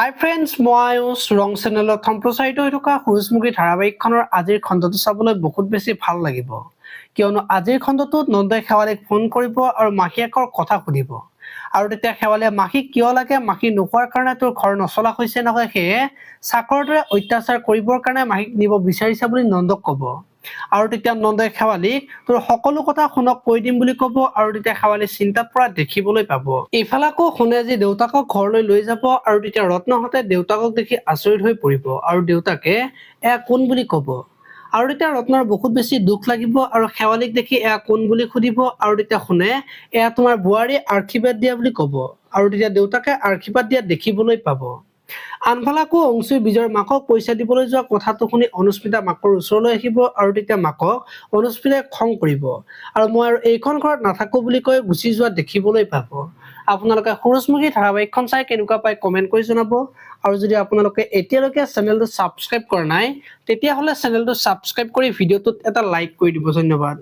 হাই friends, মই আয়ুষ ৰং চেনেলত সম্প্ৰচাৰিত হৈ থকা সূৰুযমুখী ধাৰাবাহিকখনৰ আজিৰ খণ্ডটো চাবলৈ বহুত বেছি ভাল লাগিব, কিয়নো আজিৰ খণ্ডটোত নন্দই শেৱালীক ফোন কৰিব আৰু মাহীয়েকৰ কথা সুধিব। আৰু তেতিয়া শেৱালীয়ে মাহীক কিয় লাগে, মাহী নোকোৱাৰ কাৰণে তোৰ ঘৰ নচলা হৈছে নহয়, সেয়ে চাকৰ দৰে অত্যাচাৰ কৰিবৰ কাৰণে মাহীক নিব বিচাৰিছে বুলি নন্দক ক'ব। আৰু তেতিয়া নন্দই শেৱালীক তোৰ সকলো কথা শুনক কৈ দিম বুলি ক'ব। আৰু তেতিয়া শেৱালী চিন্তাত পৰা দেখিবলৈ পাব। এইফালে আকৌ শুনে যে দেউতাকক ঘৰলৈ লৈ যাব, আৰু তেতিয়া ৰত্নহঁতে দেউতাকক দেখি আচৰিত হৈ পৰিব আৰু দেউতাকে এয়া কোন বুলি ক'ব। আৰু তেতিয়া ৰত্নৰ বহুত বেছি দুখ লাগিব আৰু শেৱালীক দেখি এয়া কোন বুলি সুধিব। আৰু তেতিয়া শুনে এয়া তোমাৰ বোৱাৰী আশীৰ্বাদ দিয়া বুলি ক'ব। আৰু তেতিয়া দেউতাকে আশীৰ্বাদ দিয়া দেখিবলৈ পাব। আনফালে আকৌ অংশুই বিজয়ৰ মাকক পইচা দিবলৈ যোৱা কথাটো শুনি অনুস্মিতা মাকৰ ওচৰলৈ আহিব। আৰু তেতিয়া মাকক অনুস্মিতাই খং কৰিব আৰু মই আৰু এইখন ঘৰত নাথাকো বুলি কৈ গুচি যোৱা দেখিবলৈ পাব। আপোনালোকে সূৰুযমুখী ধাৰাবাহিকখন চাই কেনেকুৱা পায় কমেন্ট কৰি জনাব। আৰু যদি আপোনালোকে এতিয়ালৈকে চেনেলটো ছাবস্ক্ৰাইব কৰা নাই, তেতিয়াহ'লে চেনেলটো ছাবস্ক্ৰাইব কৰি ভিডিঅ'টোত এটা লাইক কৰি দিব। ধন্যবাদ।